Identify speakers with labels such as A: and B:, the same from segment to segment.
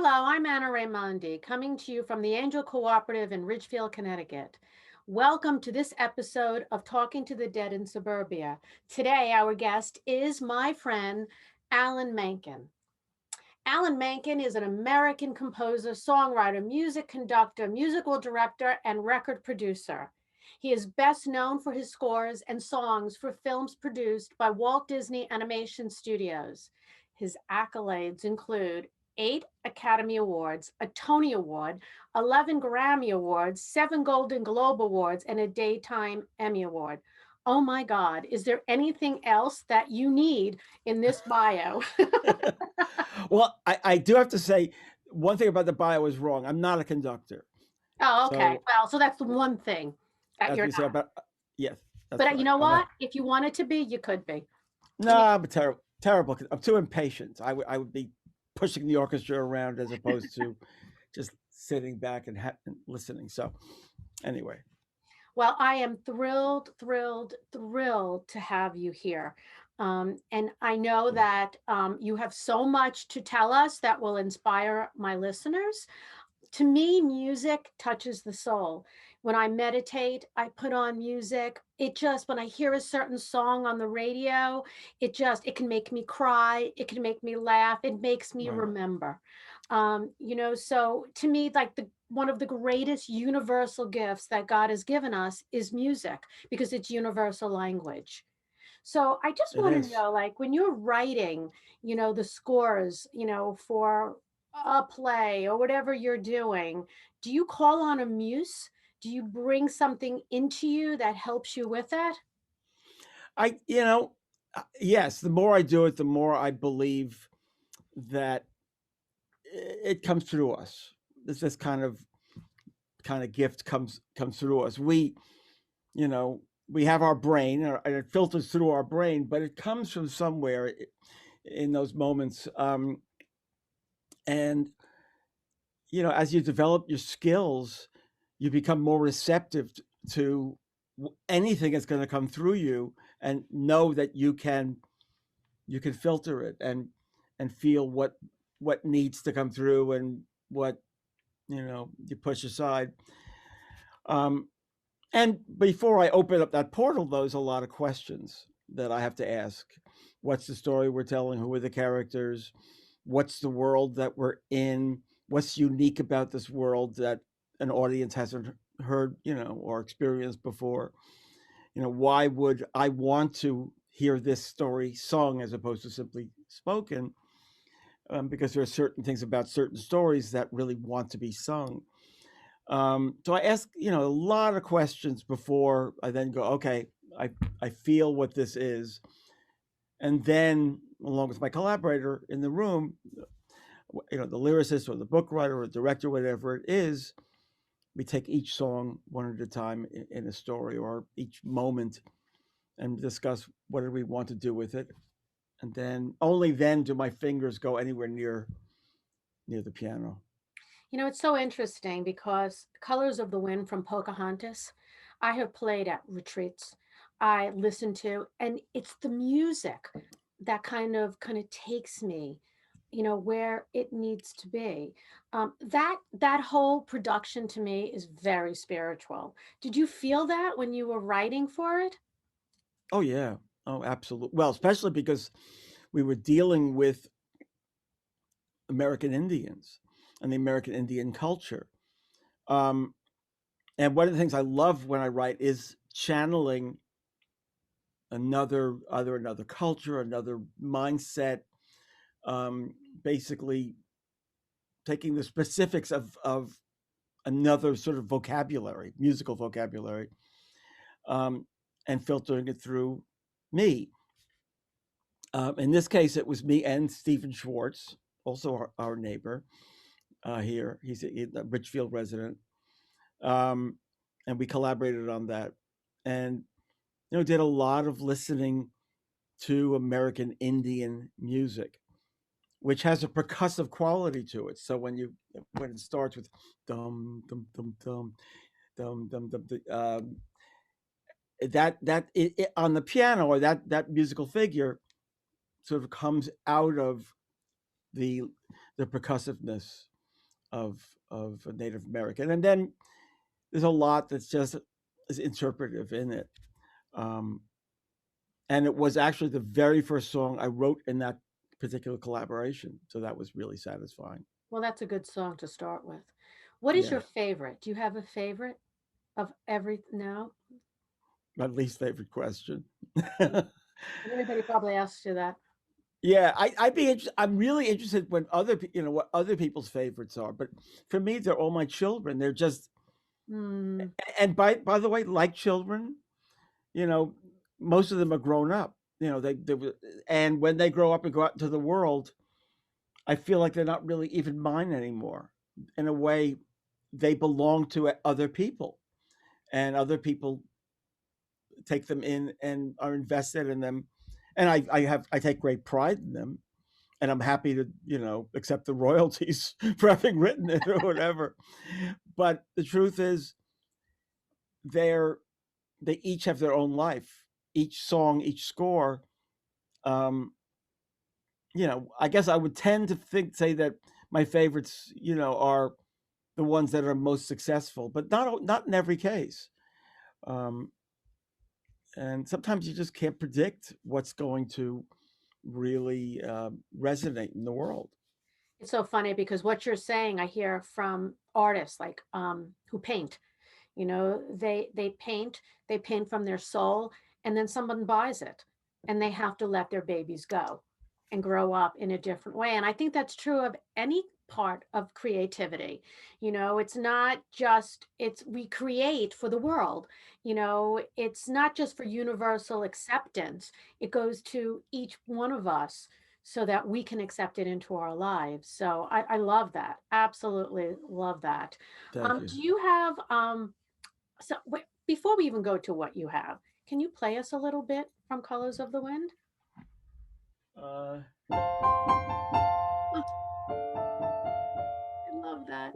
A: Hello, I'm Anna Raimondi, coming to you from the Angel Cooperative in Ridgefield, Connecticut. Welcome to this episode of Talking to the Dead in Suburbia. Today, our guest is my friend, Alan Menken. Alan Menken is an American composer, songwriter, music conductor, musical director, and record producer. He is best known for his scores and songs for films produced by Walt Disney Animation Studios. His accolades include 8 Academy Awards, a Tony Award, 11 Grammy Awards, 7 Golden Globe Awards, and a Daytime Emmy Award. Oh my God, is there anything else that you need in this bio?
B: Well, I do have to say one thing about the bio is wrong. I'm not a conductor.
A: Oh, okay.
B: So
A: Well, so that's the one thing that
B: as
A: you're
B: we say
A: not.
B: about yes, that's
A: But you
B: right.
A: know
B: I'm a
A: what? If you wanted to be, you could be.
B: no,
A: And you,
B: I'm a terrible. I'm too impatient. I would be pushing the orchestra around as opposed to just sitting back and listening. So anyway,
A: well, I am thrilled, thrilled, thrilled to have you here. And I know that you have so much to tell us that will inspire my listeners. To me, music touches the soul. When I meditate, I put on music. It just, when I hear a certain song on the radio, it can make me cry. It can make me laugh. It makes me
B: right,
A: remember. So to me, like one of the greatest universal gifts that God has given us is music because it's universal language. So I just
B: it
A: want to
B: is.
A: know, like, when you're writing, the scores, for a play or whatever you're doing, do you call on a muse? Do you bring something into you that helps you with that?
B: I yes. The more I do it, the more I believe that it comes through us. This kind of gift comes through us. You know, we have our brain and it filters through our brain, but it comes from somewhere in those moments. And, as you develop your skills, you become more receptive to anything that's going to come through you and know that you can filter it and feel what needs to come through and what, you push aside. Um, And before I open up that portal, there's a lot of questions that I have to ask. What's the story we're telling? Who are the characters? What's the world that we're in? What's unique about this world that an audience hasn't heard, or experienced before? Why would I want to hear this story sung as opposed to simply spoken? Because there are certain things about certain stories that really want to be sung. So I ask, a lot of questions before I then go, okay, I, I feel what this is. And then, along with my collaborator in the room, the lyricist or the book writer or director, whatever it is, we take each song one at a time in a story or each moment and discuss what do we want to do with it. And then only then do my fingers go anywhere near the piano.
A: It's so interesting because Colors of the Wind from Pocahontas, I have played at retreats. I listen to, and it's the music that kind of takes me, where it needs to be. That whole production to me is very spiritual. Did you feel that when you were writing for it?
B: Oh yeah. Oh, absolutely. Well, especially because we were dealing with American Indians and the American Indian culture. Um, and one of the things I love when I write is channeling either another culture, another mindset, um, basically taking the specifics of another sort of vocabulary, musical vocabulary, um, and filtering it through me. In this case, it was me and Stephen Schwartz, also our neighbor here. He's a Ridgefield resident, um, and we collaborated on that. And did a lot of listening to American Indian music, which has a percussive quality to it. So when it starts with dum dum dum dum dum dum dum, on the piano or that musical figure sort of comes out of the the percussiveness. of of a Native American, and then there's a lot that's just is interpretive in it. Um, and it was actually the very first song I wrote in that particular collaboration, so that was really satisfying.
A: Well, that's a good song to start with. What is
B: Yeah,
A: your favorite? Do you have a favorite of every now?
B: my least favorite question.
A: Everybody probably asks you that.
B: Yeah, I'd be interested. I'm really interested when what other people's favorites are. But for me, they're all my children. They're just,
A: Hmm.
B: and by the way, like children, you know, most of them are grown up. And when they grow up and go out into the world, I feel like they're not really even mine anymore. In a way, they belong to other people, and other people take them in and are invested in them. And I take great pride in them, and I'm happy to accept the royalties for having written it or whatever. But the truth is, they're they each have their own life. Each song, each score. Um, I guess I would tend to say that my favorites, are the ones that are most successful, but not in every case. Um, and sometimes you just can't predict what's going to really resonate in the world.
A: It's so funny because what you're saying, I hear from artists like who paint. You know, they paint from their soul, and then someone buys it, and they have to let their babies go and grow up in a different way. And I think that's true of any part of creativity. You know, it's not just it's we create for the world. You know, it's not just for universal acceptance. It goes to each one of us so that we can accept it into our lives. So I love that. Absolutely love that.
B: Thank you.
A: Do you have before we even go to what you have, can you play us a little bit from Colors of the Wind?
B: Uh,
A: Oh, I love that.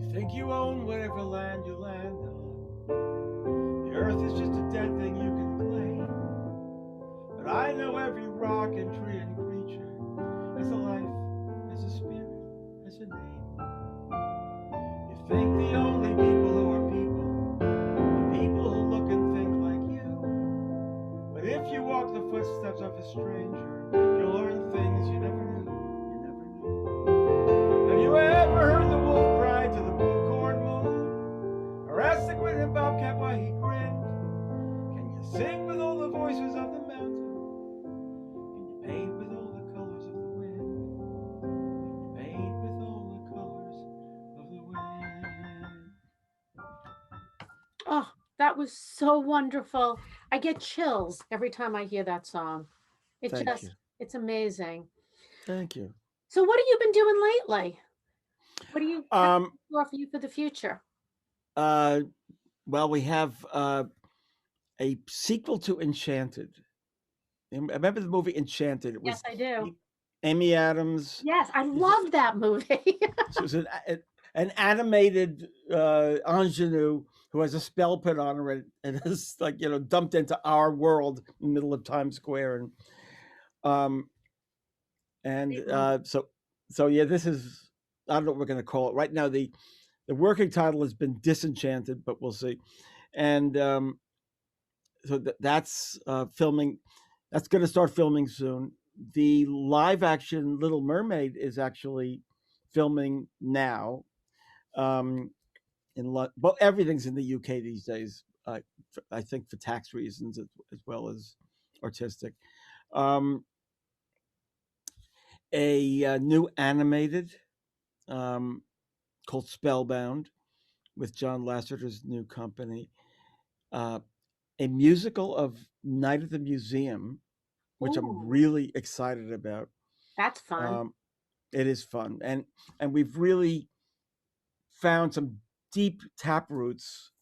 B: you think you own whatever land you land on. The earth is just a dead thing you can claim. But I know every rock and tree and creature has a life, has a spirit, has a name. You think the only people who are people are people who look and think like you. But if you walk the footsteps of a stranger, you'll learn things you never knew. You never knew. Have you ever heard the wolf cry to the blue corn moon? Or ask the grinning bobcat why he grinned? Can you sing with all the voices of the mountain? Can you paint with all the colors of the wind? Can you paint with all the colors of the wind?
A: Oh, that was so wonderful. I get chills every time I hear that song. It
B: Thank you.
A: just, it's amazing.
B: Thank you.
A: So, what have you been doing lately? What do you have
B: Um,
A: in store for you for the future?
B: uh, well, we have a sequel to Enchanted. Remember the movie Enchanted? It
A: Yes,
B: was
A: I do.
B: Amy Adams.
A: Yes, I
B: Is
A: loved that movie.
B: So it's an animated ingenue who has a spell put on her and is like dumped into our world in the middle of Times Square um and
A: Great movie.
B: so yeah, this is, I don't know what we're going to call it right now. The working title has been Disenchanted, but we'll see. And so that's filming. That's going to start filming soon. The live action Little Mermaid is actually filming now. Um, but everything's in the UK these days. I think for tax reasons as well as artistic. Um, a new animated um, called Spellbound with John Lasseter's new company. Uh, a musical of Night at the Museum, which I'm
A: Ooh,
B: really excited about.
A: that's fun.
B: Um, it is fun, and we've really found some deep tap roots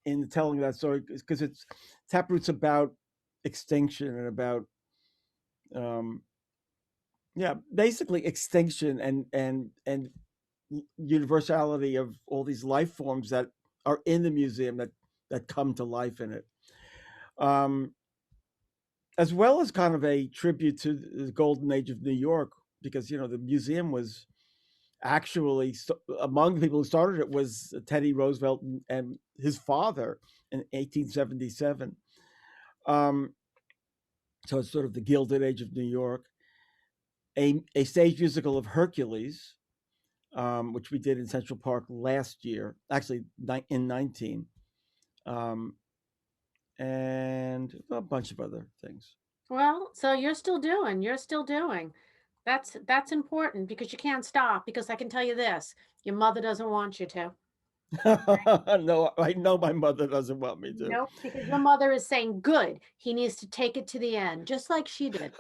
B: in telling that story because it's tap roots about extinction and about um, yeah, basically extinction and universality of all these life forms that are in the museum that come to life in it. Um, as well as kind of a tribute to the golden age of New York, because the museum was actually among the people who started it was Teddy Roosevelt and his father in 1877. Um, so it's sort of the Gilded Age of New York. A stage musical of Hercules, which we did in Central Park last year, actually in 19, um, and a bunch of other things.
A: Well, so you're still doing. That's important because you can't stop because I can tell you this, your mother doesn't want you to.
B: No, I know my mother doesn't want me to.
A: Nope, because your mother is saying, good, he needs to take it to the end, just like she did.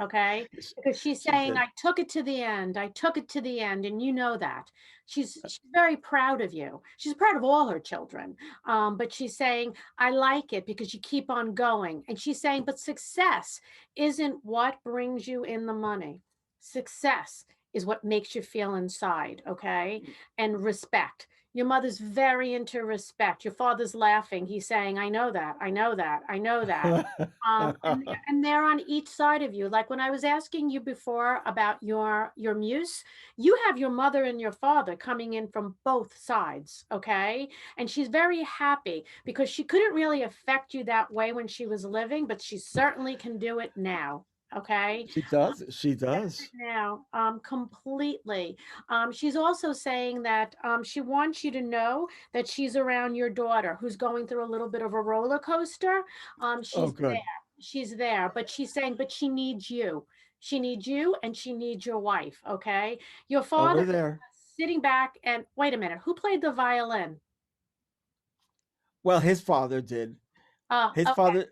A: Okay, because she's
B: She
A: saying,
B: did.
A: I took it to the end, I took it to the end, and you know that. She's very proud of you. She's proud of all her children. But she's saying, I like it because you keep on going. And she's saying, but success isn't what brings you in the money. Success is what makes you feel inside, okay? And respect. Your mother's very into respect. Your father's laughing. He's saying, I know that, I know that, I know that. And they're on each side of you. Like when I was asking you before about your muse, you have your mother and your father coming in from both sides, okay? And she's very happy because she couldn't really affect you that way when she was living, but she certainly can do it now, okay?
B: She does. She
A: Does it
B: does.
A: now, completely. She's also saying that she wants you to know that she's around your daughter who's going through a little bit of a roller coaster.
B: Oh,
A: She's there.
B: good.
A: She's there, but she's saying, but she needs you. She needs you and she needs your wife. Okay. Your
B: Oh,
A: father
B: we're
A: is
B: there.
A: sitting back and wait a minute, who played the violin?
B: Well, his father did. His
A: Okay.
B: father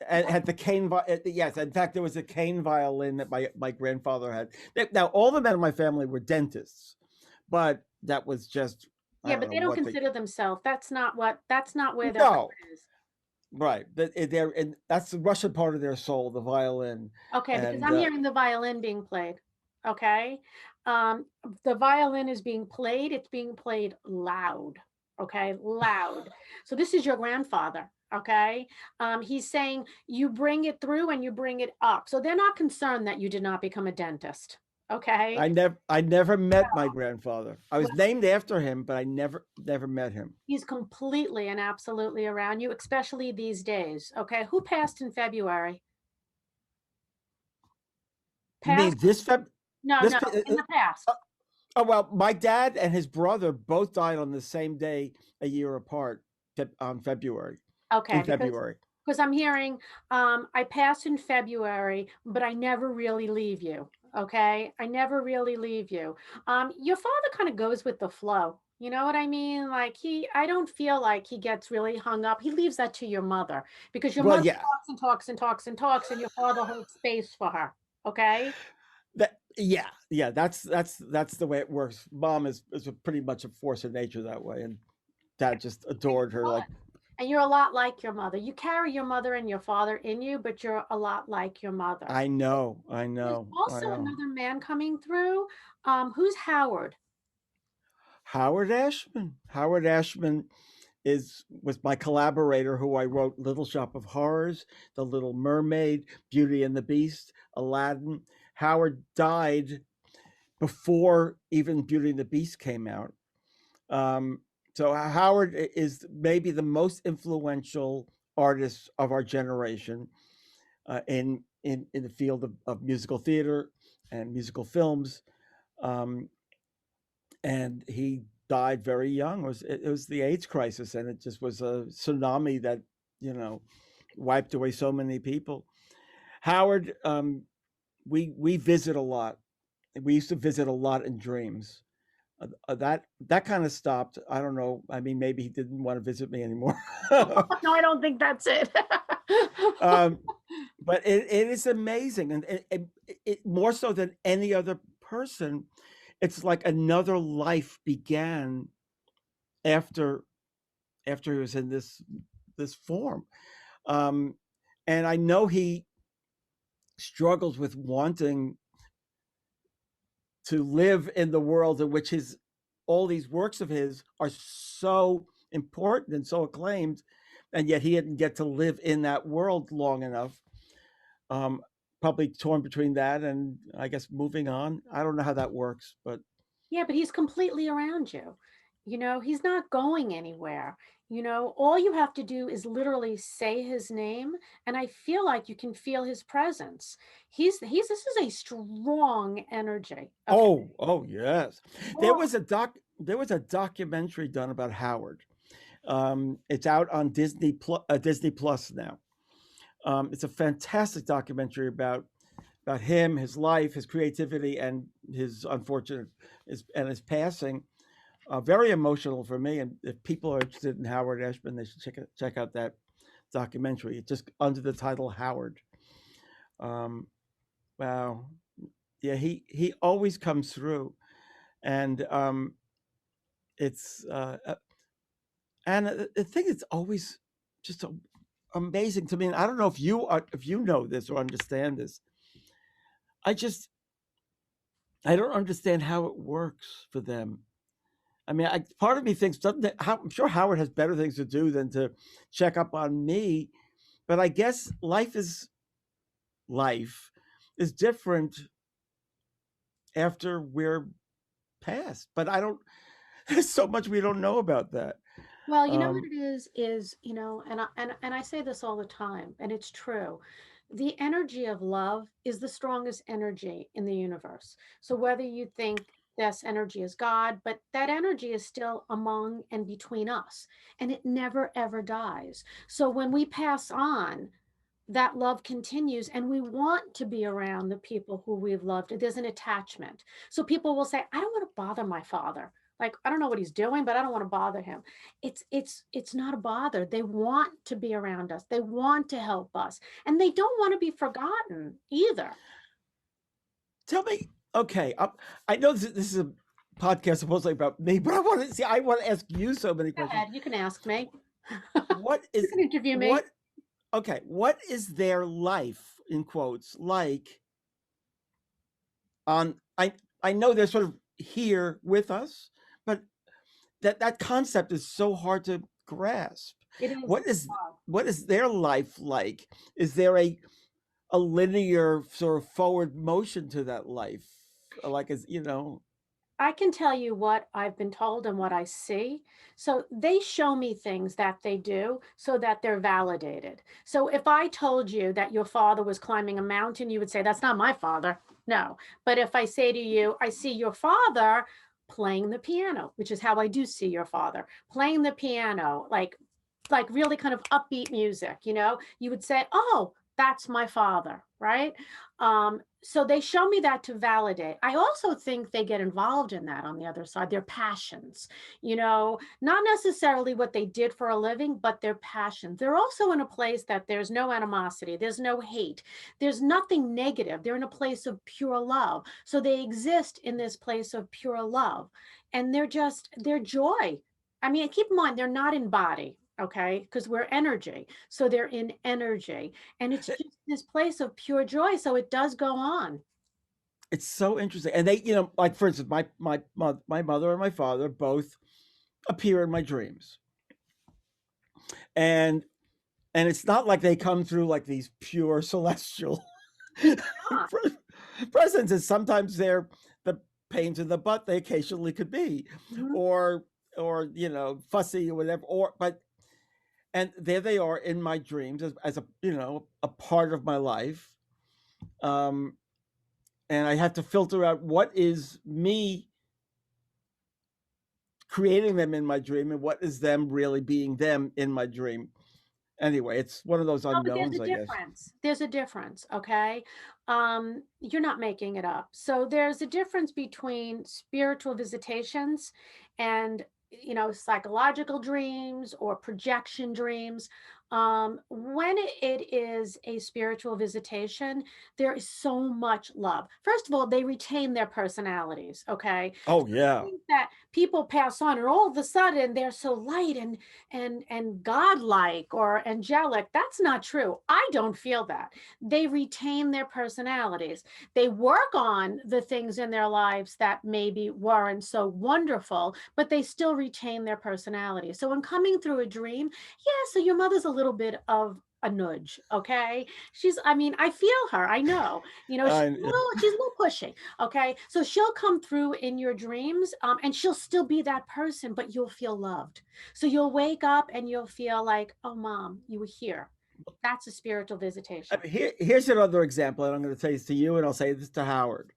B: had the cane. Yes, in fact, there was a cane violin that my grandfather had. Now, all the men in my family were dentists, but that was just I
A: Yeah,
B: don't
A: but
B: know
A: they don't
B: what they.
A: consider themselves. That's not where their
B: No,
A: heart is.
B: right. They're and that's the Russian part of their soul, the violin,
A: Okay, because
B: and
A: I'm hearing the violin being played. Okay. Um, the violin is being played, it's being played loud. Okay, loud. So this is your grandfather. Okay. He's saying you bring it through and you bring it up. So they're not concerned that you did not become a dentist. Okay.
B: I never met my grandfather. I
A: Well,
B: was named after him, but I never met him.
A: he's completely and absolutely around you, especially these days. Okay. Who passed in February?
B: You mean
A: Past?
B: this Feb?
A: No,
B: This
A: no, in the past.
B: Oh well, my dad and his brother both died on the same day, a year apart, on February.
A: Okay,
B: In February,
A: because I'm hearing I pass in February, but I never really leave you. Okay, I never really leave you. Your father kind of goes with the flow. You know what I mean? Like I don't feel like he gets really hung up. He leaves that to your mother because your
B: well,
A: mother
B: yeah,
A: talks and talks and talks and talks, and your father holds space for her. Okay.
B: yeah. That's the way it works. Mom is pretty much a force of nature that way, and dad just
A: And
B: adored her. Like
A: you're a lot like your mother. You carry your mother and your father in you, but you're a lot like your mother.
B: I know, I
A: There's
B: know, I
A: also
B: know.
A: another man coming through. Who's Howard?
B: Howard Ashman. Howard Ashman is was my collaborator who I wrote Little Shop of Horrors, The Little Mermaid, Beauty and the Beast, Aladdin. Howard died before even Beauty and the Beast came out. Um, so Howard is maybe the most influential artist of our generation in the field of musical theater and musical films. Um, and he died very young. It was the AIDS crisis, and it just was a tsunami that you know wiped away so many people. Howard, we visit a lot. We used to visit a lot in dreams. That kind of stopped. I don't know. I mean, maybe he didn't want to visit me anymore.
A: No, I don't think that's it.
B: um, but it is amazing, and more so than any other person, it's like another life began after after he was in this form. Um, and I know he struggles with wanting to live in the world in which his all these works of his are so important and so acclaimed, and yet he didn't get to live in that world long enough. Um, probably torn between that and I guess moving on. I don't know how that works, but
A: Yeah, but he's completely around you. He's not going anywhere. All you have to do is literally say his name, and I feel like you can feel his presence. This is a strong energy. Okay.
B: oh yes.
A: Strong.
B: There was a documentary done about Howard. It's out on Disney Plus now. It's a fantastic documentary about him, his life, his creativity, and his unfortunate his passing. Very emotional for me. And if people are interested in Howard Ashman, they should check out that documentary. It's just under the title Howard. Um, wow, yeah, he always comes through, and it's and the thing is always just amazing to me. And I don't know if you know this or understand this. I just I don't understand how it works for them. I mean, part of me thinks I'm sure Howard has better things to do than to check up on me, but I guess life is different after we're past. But I don't. There's so much we don't know about that.
A: Well, you know what
B: Um,
A: it is, and I say this all the time, and it's true. The energy of love is the strongest energy in the universe. So whether you think this energy is God, but that energy is still among and between us, and it never ever dies. So when we pass on, that love continues, and we want to be around the people who we've loved. There's an attachment. So people will say, I don't want to bother my father. Like, I don't know what he's doing, but I don't want to bother him. It's not a bother. They want to be around us. They want to help us, and they don't want to be forgotten either.
B: Tell me, okay, I know this is a podcast supposedly about me, but I want to ask you so many
A: Go
B: questions.
A: ahead, you can ask me.
B: What
A: You
B: is
A: can interview me.
B: what okay, what is their life in quotes like on I know they're sort of here with us, but that concept is so hard to grasp.
A: It is.
B: What is what is their life like? Is there a linear sort of forward motion to that life? Like is
A: I can tell you what I've been told and what I see. So they show me things that they do so that they're validated. So if I told you that your father was climbing a mountain, you would say, that's not my father. No. But if I say to you, I see your father playing the piano, which is how I do see your father playing the piano, like really kind of upbeat music, you would say, oh, that's my father, right? So they show me that to validate. I also think they get involved in that on the other side, their passions, not necessarily what they did for a living, but their passions. They're also in a place that there's no animosity, there's no hate, there's nothing negative. They're in a place of pure love. So they exist in this place of pure love, and their joy. I mean, keep in mind, they're not in body, okay? Because we're energy. So they're in energy. And it's just this place of pure joy. So it does go on.
B: it's so interesting. And they, like for instance, my mother and my father both appear in my dreams. And it's not like they come through like these pure celestial
A: Ah,
B: presence, and sometimes they're the pains in the butt they occasionally could be,
A: mhm.
B: or fussy or whatever, or but and there they are in my dreams as a a part of my life. um and I have to filter out what is me creating them in my dream and what is them really being them in my dream. Anyway, it's one of those
A: No, but there's
B: unknowns,
A: a
B: I guess.
A: difference. There's a difference, okay? You're not making it up. So there's a difference between spiritual visitations and, psychological dreams or projection dreams. When it is a spiritual visitation, there is so much love. First of all, they retain their personalities, okay?
B: Oh
A: So I
B: yeah.
A: think that people pass on and all of a sudden they're so light and godlike or angelic. That's not true. I don't feel that. They retain their personalities. They work on the things in their lives that maybe weren't so wonderful, but they still retain their personality. So when coming through a dream, yeah, so your mother's a little bit of a nudge, okay? I mean, I feel her. I know.
B: I
A: She's a little pushy, okay? So she'll come through in your dreams, and she'll still be that person, but you'll feel loved. So you'll wake up and you'll feel like, "Oh, mom, you were here." That's a spiritual visitation.
B: here's another example, and I'm going to say this to you, and I'll say this to Howard.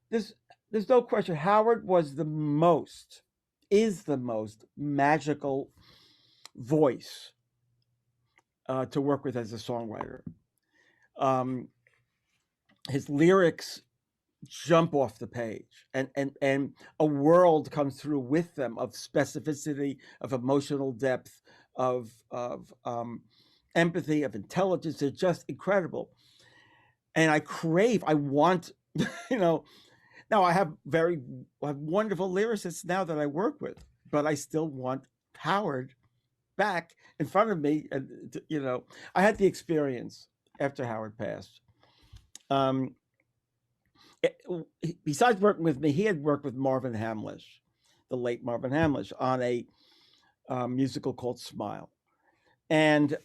B: There's there's no question. Howard is the most magical voice to work with as a songwriter. Um, his lyrics jump off the page, and a world comes through with them of specificity, of emotional depth, of empathy, of intelligence. They're just incredible, and I want, you know. Now I have wonderful lyricists now that I work with, but I still want Howard back in front of me. And I had the experience after Howard passed. Um, Besides working with me, he had worked with Marvin Hamlish, the late Marvin Hamlish, on a musical called Smile. And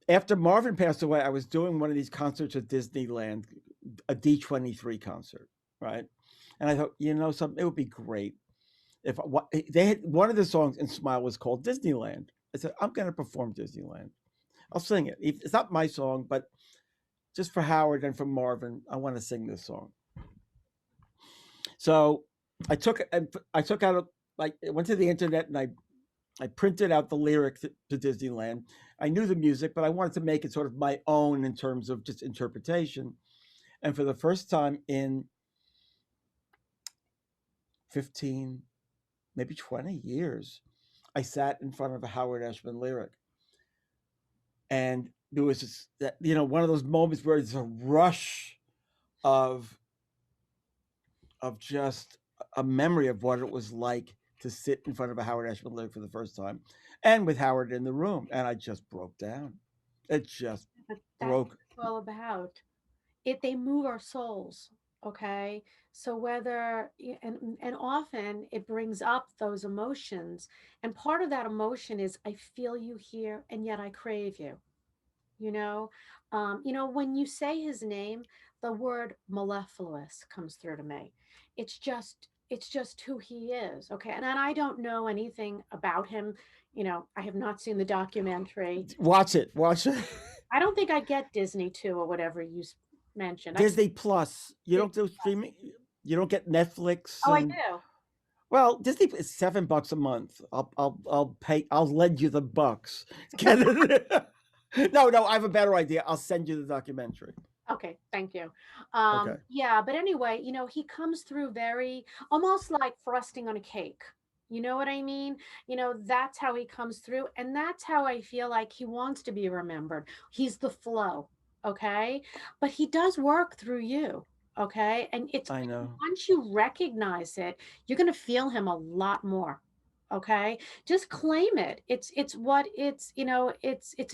B: after Marvin passed away, I was doing one of these concerts at Disneyland, a D23 concert, right? And I thought, something, it would be great if they had one of the songs in Smile was called Disneyland. I said, I'm going to perform Disneyland. I'll sing it. It's not my song, but just for Howard and for Marvin, I want to sing this song. So I took out I went to the internet and I printed out the lyrics to Disneyland. I knew the music, but I wanted to make it sort of my own in terms of just interpretation. And for the first time in 15, maybe 20 years, I sat in front of a Howard Ashman lyric. And there was this, one of those moments where there's a rush of just a memory of what it was like to sit in front of a Howard Ashman lyric for the first time, and with Howard in the room, and I just broke down. It just
A: But that's what
B: broke.
A: it's all about. They move our souls, okay? So and often it brings up those emotions, and part of that emotion is I feel you here and yet I crave you. you know when you say his name, the word mellifluous comes through to me. It's just who he is, okay? And I don't know anything about him. I have not seen the documentary.
B: Watch it. Watch it.
A: I don't think I get Disney too, or whatever you mentioned. I
B: Disney Plus. You
A: Disney
B: don't do
A: Plus.
B: streaming. You don't get Netflix
A: Oh, I
B: and
A: do.
B: well, Disney is $7 a month. I'll pay. I'll lend you the bucks. Get it? No. I have a better idea. I'll send you the documentary.
A: Okay, thank you.
B: Okay.
A: Yeah, but anyway, he comes through very almost like frosting on a cake. You know what I mean? That's how he comes through, and that's how I feel like he wants to be remembered. He's the flow, okay? But he does work through you, okay? And
B: I know.
A: once you recognize it, you're going to feel him a lot more. Okay? Just claim it. It's what it's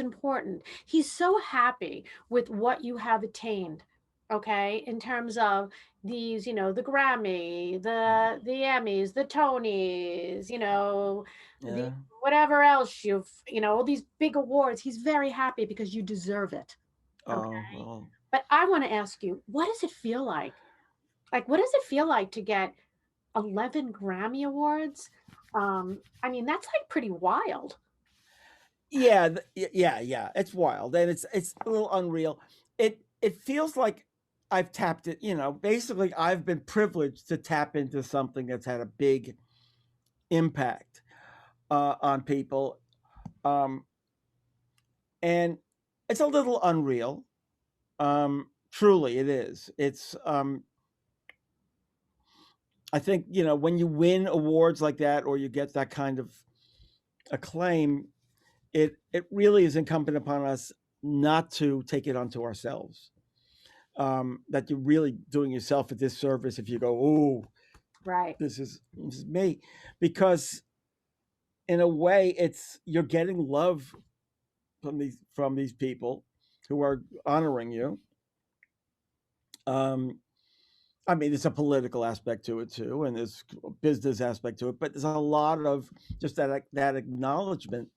A: important. He's so happy with what you have attained, okay, in terms of these, the Grammy, the Emmys, the Tonys, the
B: Yeah.
A: whatever else all these big awards. He's very happy because you deserve it,
B: Oh
A: okay?
B: well.
A: But I want to ask you, what does it feel like? Like, what does it feel like to get 11 Grammy Awards? I mean, that's like pretty wild.
B: Yeah. Yeah. It's wild, and it's a little unreal. It feels like I've tapped it. Basically, I've been privileged to tap into something that's had a big impact on people, um, and it's a little unreal. Truly, it is. I think when you win awards like that or you get that kind of acclaim, it really is incumbent upon us not to take it onto ourselves. That you're really doing yourself a disservice if you go, oh,
A: Right.
B: this is me, because in a way, you're getting love from these people who are honoring you. Um, I mean, there's a political aspect to it too, and there's a business aspect to it, but there's a lot of just that acknowledgement,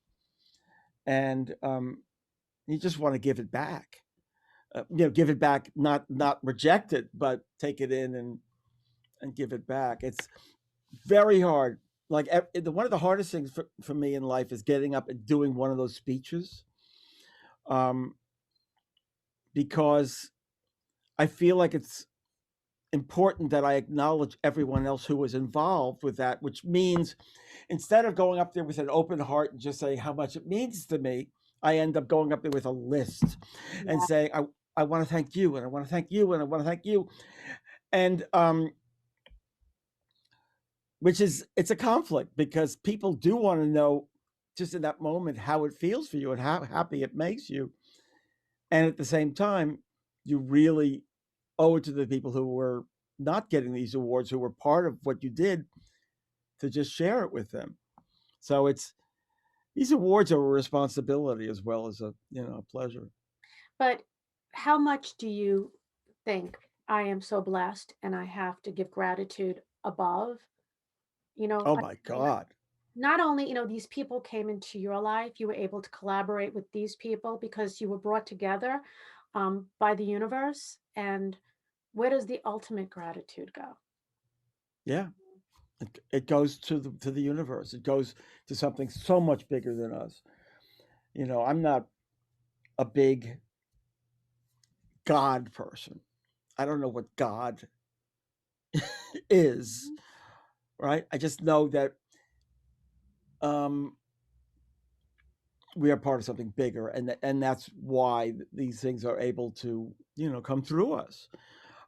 B: and you just want to give it back. Give it back, not reject it, but take it in and give it back. It's very hard. Like one of the hardest things for me in life is getting up and doing one of those speeches, um, because I feel like it's important that I acknowledge everyone else who was involved with that, which means instead of going up there with an open heart and just saying how much it means to me, I end up going up there with a list and
A: Yeah.
B: saying, I want to thank you, and I want to thank you, and I want to thank you. And which is, it's a conflict because people do want to know just in that moment how it feels for you and how happy it makes you. And at the same time, you really owe it to the people who were not getting these awards, who were part of what you did, to just share it with them. So it's, these awards are a responsibility as well as a pleasure.
A: But how much do you think I am so blessed and I have to give gratitude above?
B: Oh
A: I
B: my
A: feel like
B: God.
A: not only, these people came into your life, you were able to collaborate with these people because you were brought together by the universe. And where does the ultimate gratitude go?
B: Yeah. It goes to the universe. It goes to something so much bigger than us. I'm not a big God person. I don't know what God is,
A: Mhm.
B: right? I just know that um, we are part of something bigger, and that's why these things are able to come through us.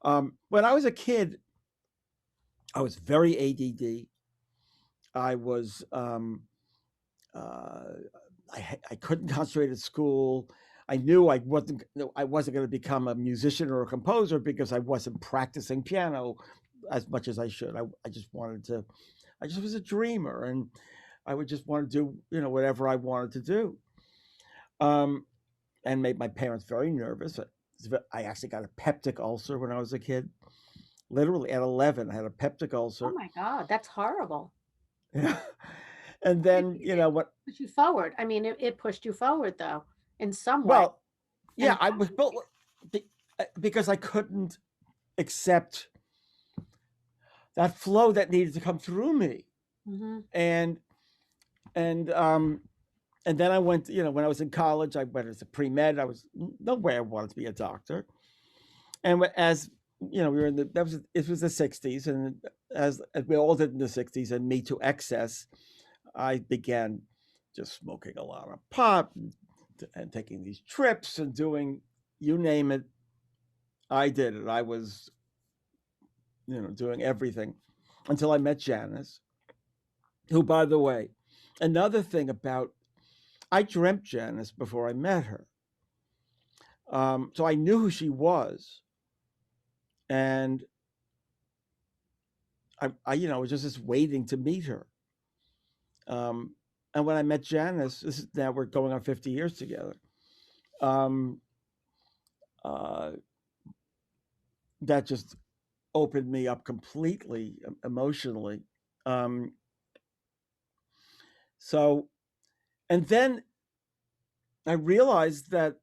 B: When I was a kid, I was very ADD. I was uh, I couldn't concentrate at school. I knew I wasn't going to become a musician or a composer because I wasn't practicing piano as much as I should. I just wanted to. I just was a dreamer, and I would just want to do whatever I wanted to do, um, and made my parents very nervous. I actually got a peptic ulcer when I was a kid. Literally at 11, I had a peptic
A: Oh
B: ulcer.
A: my God, that's horrible.
B: Yeah. And
A: But
B: then
A: it
B: what?
A: pushed you forward. I mean, it pushed you forward though, in some way.
B: Well, yeah,
A: And
B: I was built because I couldn't accept that flow that needed to come through me,
A: hmm
B: and and and then I went. When I was in college, I went as a pre med. I was no way I wanted to be a doctor, and as we were in the that was it was the '60s, and as we all did in the '60s, and me to excess, I began just smoking a lot of pot and taking these trips and doing you name it. I did it. I was doing everything until I met Janice, who, by the way, another thing about I dreamt Janice before I met her. So I knew who she was, and I was just waiting to meet her. Um, and when I met Janice, this is now we're going on 50 years together. Um, uh, that just opened me up completely emotionally. Um, so, and then I realized that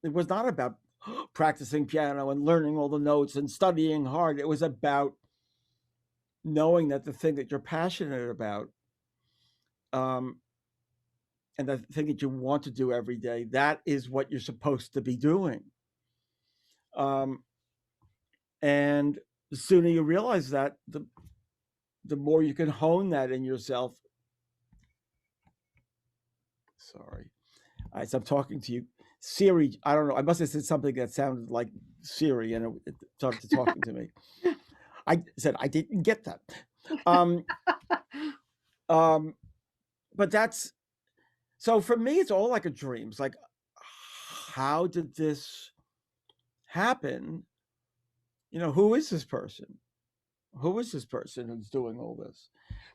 B: it was not about practicing piano and learning all the notes and studying hard. It was about knowing that the thing that you're passionate about, um, and the thing that you want to do every day, that is what you're supposed to be doing. Um, and the sooner you realize that, the more you can hone that in yourself. Sorry, so I'm talking to you, Siri. I don't know. I must have said something that sounded like Siri, and it started to talking to me. I said I didn't get that. Um, um, but that's so for me. It's all like a dream. It's like, how did this happen? Who is this person? Who is this person who's doing all this?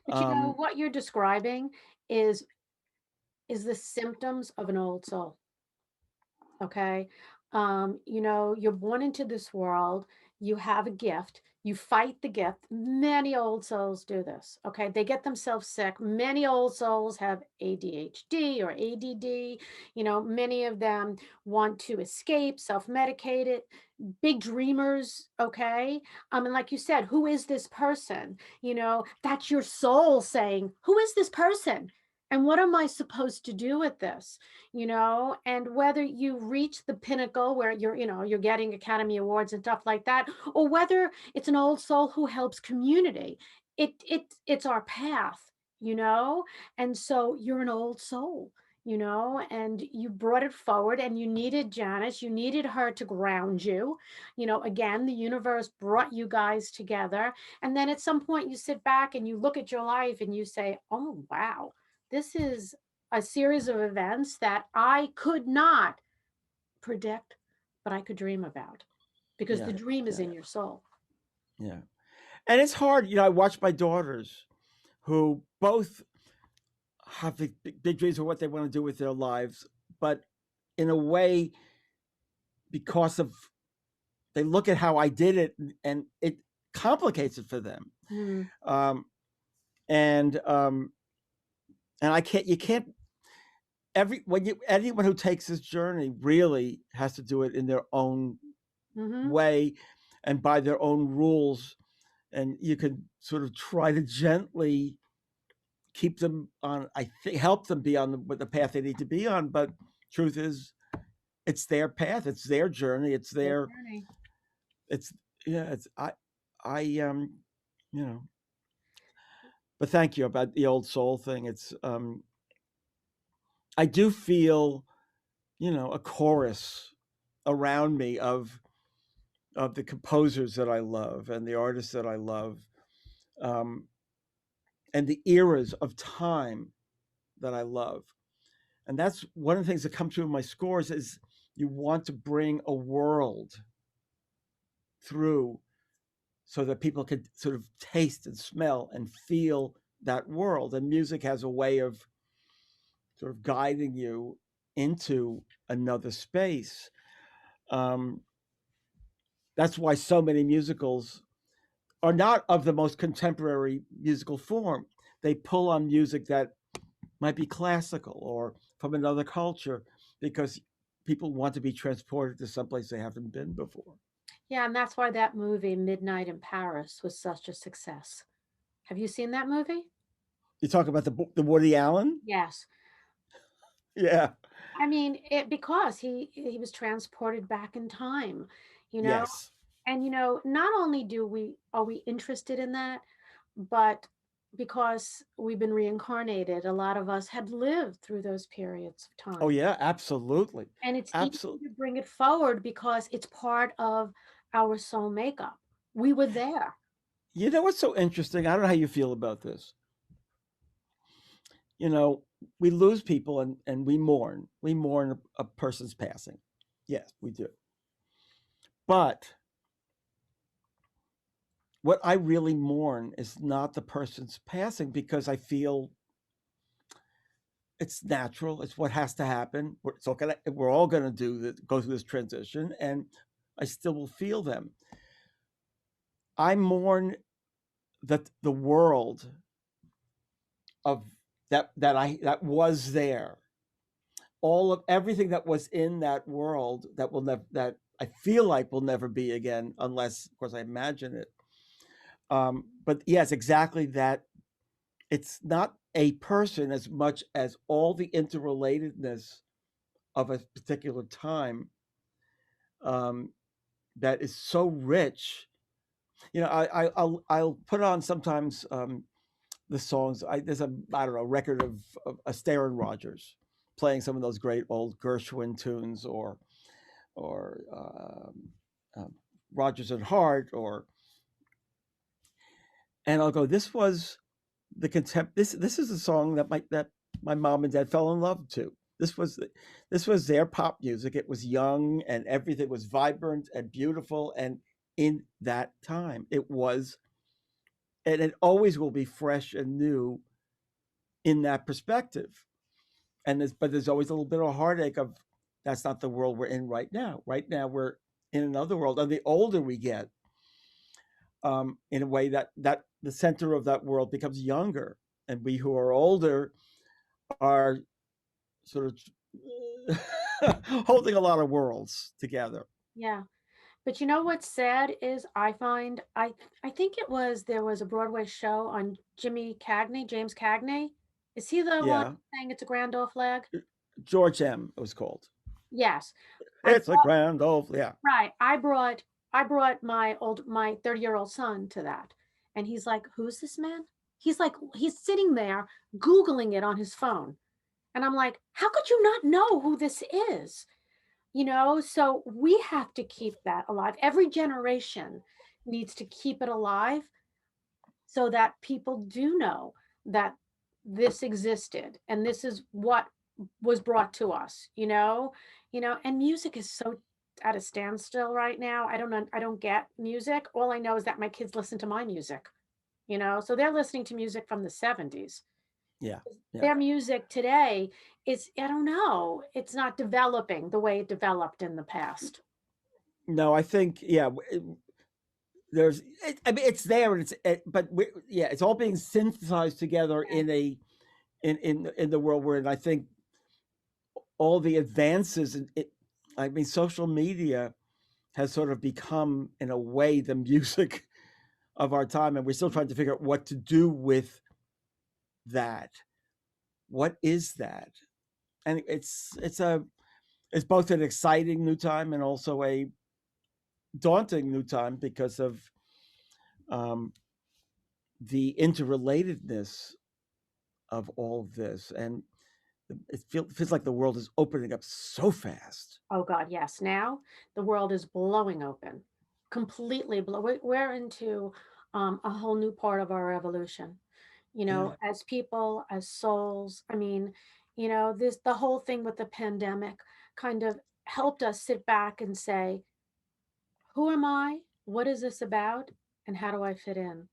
A: but
B: Um,
A: what you're describing is is the symptoms of an old soul. Okay. You're born into this world. you have a gift, you fight the gift. Many old souls do this. Okay. They get themselves sick. Many old souls have ADHD or ADD. Many of them want to escape, self medicate it, big dreamers. Okay. And like you said, who is this person? That's your soul saying, who is this person? And what am I supposed to do with this? And whether you reach the pinnacle where you're getting Academy Awards and stuff like that, or whether it's an old soul who helps community, it's our path, and so you're an old soul, and you brought it forward, and you needed Janice, you needed her to ground you. Again, the universe brought you guys together, and then at some point you sit back and you look at your life and you say, oh wow, this is a series of events that I could not predict, but I could dream about, because
B: Yeah,
A: the dream is
B: yeah,
A: in your soul.
B: yeah. And it's hard. I watch my daughters who both have big dreams of what they want to do with their lives, but in a way, because of they look at how I did it, and it complicates it for them.
A: Mm.
B: Um, and I can't. You can't. Anyone who takes this journey really has to do it in their own
A: Mm-hmm.
B: way and by their own rules. And you can sort of try to gently keep them on. I think help them be on the path they need to be on. But truth is, it's their path. It's their journey. It's
A: Their
B: their.
A: journey.
B: It's yeah. It's I you know. But thank you about the old soul thing. It's I do feel a chorus around me of the composers that I love and the artists that I love, um, and the eras of time that I love. And that's one of the things that come through in my scores is you want to bring a world through so that people can sort of taste and smell and feel that world. And music has a way of sort of guiding you into another space. Um, that's why so many musicals are not of the most contemporary musical form. They pull on music that might be classical or from another culture because people want to be transported to someplace they haven't been before.
A: Yeah, and that's why that movie Midnight in Paris was such a success. Have you seen that movie?
B: You talk about the Woody Allen,
A: Yes.
B: yeah,
A: I mean, because he was transported back in time, you know.
B: yes,
A: And not only do we are we interested in that, but because we've been reincarnated, a lot of us had lived through those periods of
B: oh
A: time.
B: yeah, absolutely,
A: And it's easy
B: absolutely.
A: to bring it forward because it's part of our soul makeup. We were there.
B: You know what's so interesting? I don't know how you feel about this. You know, we lose people and we mourn. We mourn a person's passing. Yes, we do. But what I really mourn is not the person's passing because I feel it's natural. It's what has to happen. We're all gonna go through this transition, and I still will feel them. I mourn that the world of that was there. All of everything that was in that world that I feel like will never be again, unless, of course, I imagine it. But yes, exactly that. It's not a person as much as all the interrelatedness of a particular time, um, that is so rich. I'll put on sometimes, the songs. There's a I don't know record of Astaire and Rogers playing some of those great old Gershwin tunes, or Rogers and Hart, and I'll go. This was the contempt. This is a song that my mom and dad fell in love to. This was their pop music. It was young and everything was vibrant and beautiful, and in that time it was, and it always will be fresh and new in that perspective. But there's always a little bit of a heartache of that's not the world we're in right now. Right now we're in another world. And the older we get, in a way that the center of that world becomes younger, and we who are older are sort of holding a lot of worlds together.
A: Yeah. But you know what's sad is I find I think it was there was a Broadway show on Jimmy Cagney, James Cagney. Is he the one
B: Yeah,
A: saying it's a grand old flag?
B: George M. It was called.
A: Yes. I
B: It's a
A: brought
B: grand old, yeah.
A: right. I brought my 30-year-old son to that. And he's like, "Who's this man?" He's like he's sitting there googling it on his phone. And I'm like, "How could you not know who this is?" So we have to keep that alive. Every generation needs to keep it alive so that people do know that this existed and this is what was brought to us, and music is so at a standstill right now. I don't know, I don't get music. All I know is that my kids listen to my music, so they're listening to music from the 70s.
B: Yeah, yeah.
A: Their music today is, I don't know, it's not developing the way it developed in the past.
B: No, I think yeah. There's, I mean, it's there, and but yeah, it's all being synthesized together in a in the world we're in. I think all the advances in it. I mean, social media has sort of become, in a way, the music of our time, and we're still trying to figure out what to do with that. What is that? And it's both an exciting new time and also a daunting new time because of um, the interrelatedness of all of this, and feels like the world is opening up so fast.
A: Oh God, yes. Now the world is blowing open, completely we're into a whole new part of our evolution.
B: Yeah,
A: As people, as souls. I mean, this the whole thing with the pandemic kind of helped us sit back and say, who am I? What is this about? And how do I fit in?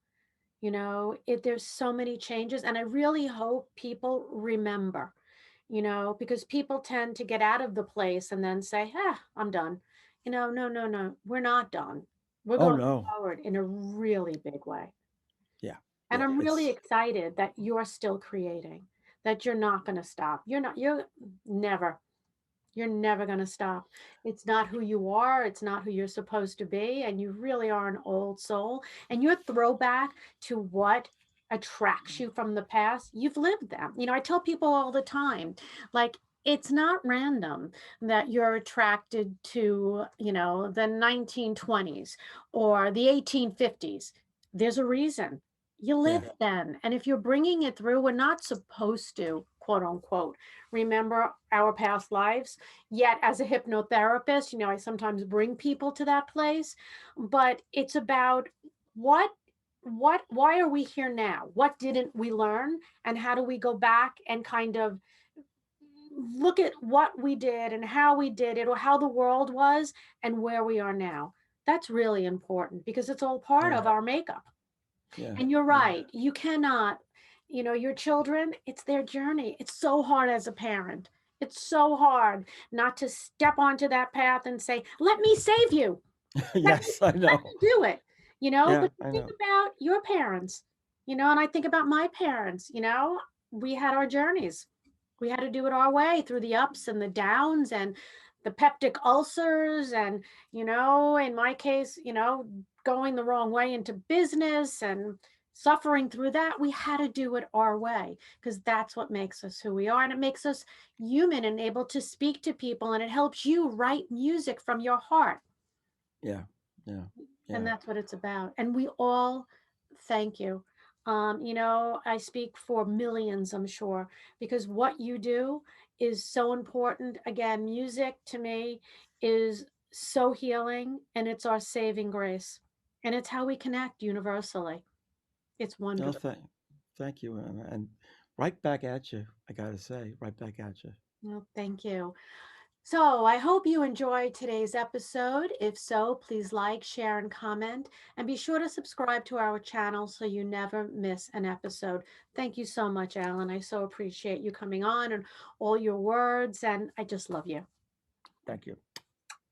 A: There's so many changes, and I really hope people remember, because people tend to get out of the place and then say, I'm done. No, no, no, we're not done. We're
B: oh
A: going
B: no,
A: forward in a really big way.
B: yeah,
A: And
B: yeah,
A: I'm really
B: it's
A: excited that you're still creating, that you're not going to stop. You're never, you're never going to stop. It's not who you are. It's not who you're supposed to be. And you really are an old soul. And your throwback to what attracts you from the past, you've lived them. I tell people all the time, like, it's not random that you're attracted to, the 1920s or the 1850s. There's a reason. You
B: yeah,
A: lived then. And if you're bringing it through, we're not supposed to, quote unquote, remember our past lives. Yet, as a hypnotherapist, I sometimes bring people to that place, but it's about what why are we here now? What didn't we learn? And how do we go back and kind of look at what we did and how we did it, or how the world was and where we are now? That's really important because it's all part
B: yeah,
A: of our makeup.
B: yeah,
A: And you're
B: yeah,
A: right. You cannot, your children, it's their journey. It's so hard as a parent. It's so hard not to step onto that path and say, let me save you. Let me,
B: yes, I
A: let
B: know.
A: me do it.
B: Yeah,
A: But you
B: I
A: think
B: know.
A: about your parents, and I think about my parents, we had our journeys. We had to do it our way through the ups and the downs and the peptic ulcers. And, in my case, going the wrong way into business and suffering through that. We had to do it our way because that's what makes us who we are. And it makes us human and able to speak to people. And it helps you write music from your heart.
B: Yeah, yeah,
A: And
B: yeah.
A: that's what it's about. And we all thank you. I speak for millions, I'm sure, because what you do is so important. Again, music to me is so healing, and it's our saving grace. And it's how we connect universally. It's
B: No,
A: wonderful.
B: thank you, and right back at you. I gotta say, right back at you.
A: Well, thank you. So I hope you enjoyed today's episode. If so, please like, share, and comment. And be sure to subscribe to our channel so you never miss an episode. Thank you so much, Alan. I so appreciate you coming on and all your words. And I just love you.
B: Thank you.